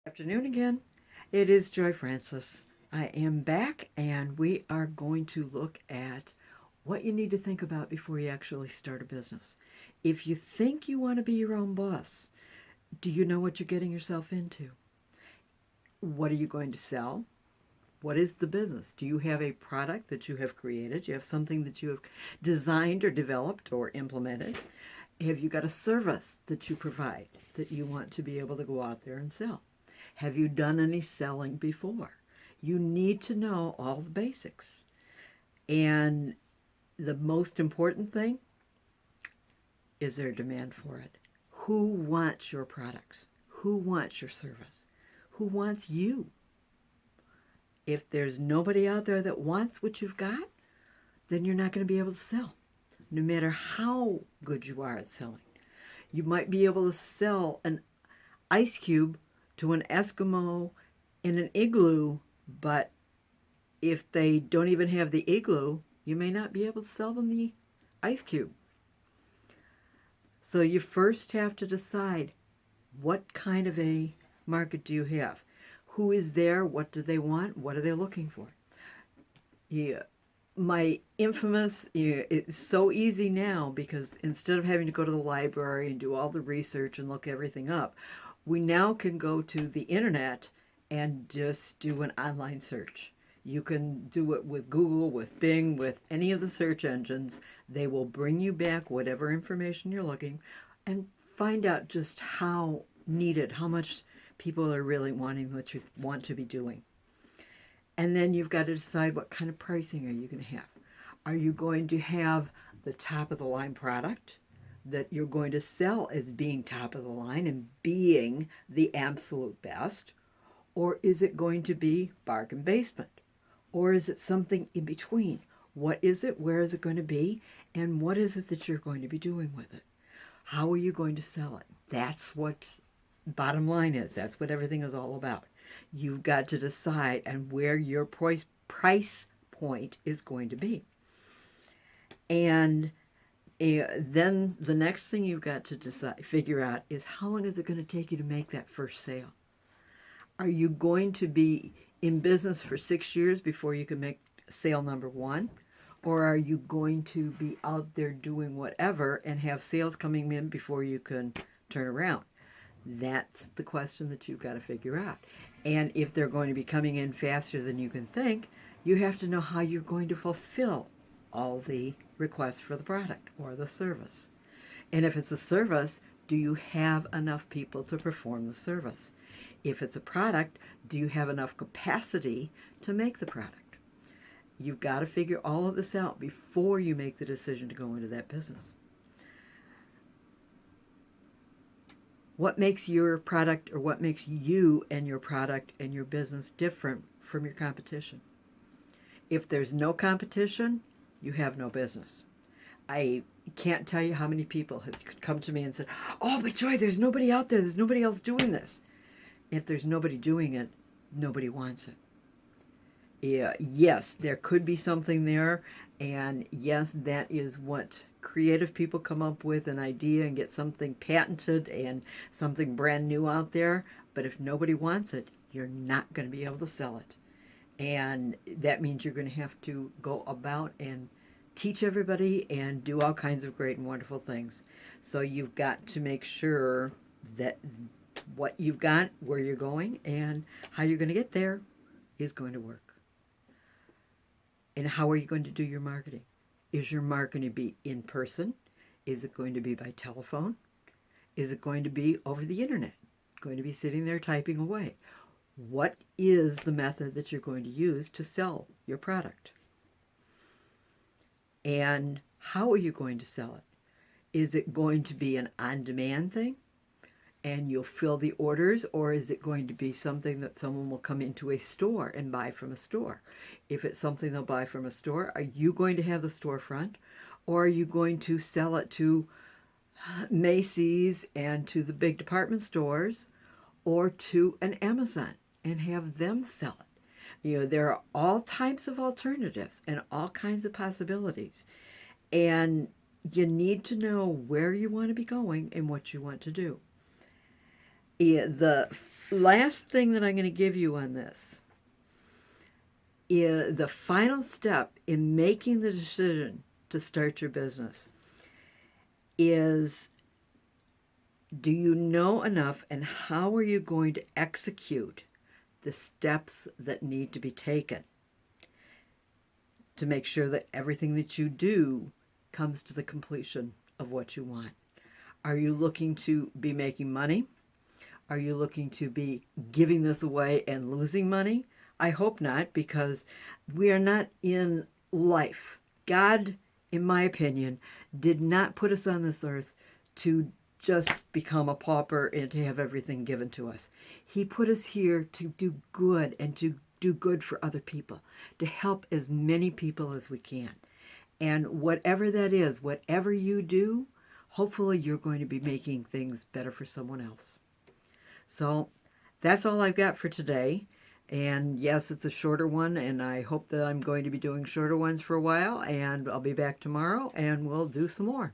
Afternoon again. It is Joy Francis. I am back, and we are going to look at what you need to think about before you actually start a business. If you think you want to be your own boss, do you know what you're getting yourself into? What are you going to sell? What is the business? Do you have a product that you have created? Do you have something that you have designed or developed or implemented? Have you got a service that you provide that you want to be able to go out there and sell? Have you done any selling before? You need to know all the basics. And the most important thing is there demand for it. Who wants your products? Who wants your service? Who wants you? If there's nobody out there that wants what you've got, then you're not going to be able to sell, no matter how good you are at selling. You might be able to sell an ice cube to an Eskimo in an igloo, but if they don't even have the igloo, you may not be able to sell them the ice cube. So you first have to decide, what kind of a market do you have? Who is there? What do they want? What are they looking for? Yeah. My infamous, it's so easy now because instead of having to go to the library and do all the research and look everything up, we now can go to the internet and just do an online search. You can do it with Google, with Bing, with any of the search engines. They will bring you back whatever information you're looking and find out just how needed, how much people are really wanting what you want to be doing. And then you've got to decide, what kind of pricing are you going to have? Are you going to have the top of the line product that you're going to sell as being top of the line and being the absolute best? Or is it going to be bargain basement? Or is it something in between? What is it? Where is it going to be? And what is it that you're going to be doing with it? How are you going to sell it? That's what bottom line is. That's what everything is all about. You've got to decide and where your price point is going to be. And then the next thing you've got to figure out is, how long is it going to take you to make that first sale? Are you going to be in business for 6 years before you can make sale number one? Or are you going to be out there doing whatever and have sales coming in before you can turn around? That's the question that you've got to figure out. And if they're going to be coming in faster than you can think, you have to know how you're going to fulfill all the requests for the product or the service. And if it's a service, do you have enough people to perform the service? If it's a product, do you have enough capacity to make the product? You've got to figure all of this out before you make the decision to go into that business. What makes your product, or what makes you and your product and your business different from your competition? If there's no competition, you have no business. I can't tell you how many people have come to me and said, "Oh, but Joy, there's nobody out there. There's nobody else doing this." If there's nobody doing it, nobody wants it. Yeah, yes, there could be something there, and yes, that is what creative people come up with, an idea and get something patented and something brand new out there. But if nobody wants it, you're not going to be able to sell it. And that means you're going to have to go about and teach everybody and do all kinds of great and wonderful things. So you've got to make sure that what you've got, where you're going, and how you're going to get there is going to work. And how are you going to do your marketing? Is your marketing to be in person? Is it going to be by telephone? Is it going to be over the internet? Going to be sitting there typing away? What is the method that you're going to use to sell your product? And how are you going to sell it? Is it going to be an on-demand thing and you'll fill the orders, or is it going to be something that someone will come into a store and buy from a store? If it's something they'll buy from a store, are you going to have the storefront, or are you going to sell it to Macy's and to the big department stores, or to an Amazon and have them sell it? There are all types of alternatives and all kinds of possibilities. And you need to know where you want to be going and what you want to do. The last thing that I'm going to give you on this is the final step in making the decision to start your business is, do you know enough, and how are you going to execute the steps that need to be taken to make sure that everything that you do comes to the completion of what you want? Are you looking to be making money? Are you looking to be giving this away and losing money? I hope not, because we are not in life. God, in my opinion, did not put us on this earth to just become a pauper and to have everything given to us. He put us here to do good and to do good for other people, to help as many people as we can. And whatever that is, whatever you do, hopefully you're going to be making things better for someone else. So that's all I've got for today. And yes, it's a shorter one, and I hope that I'm going to be doing shorter ones for a while, and I'll be back tomorrow and we'll do some more.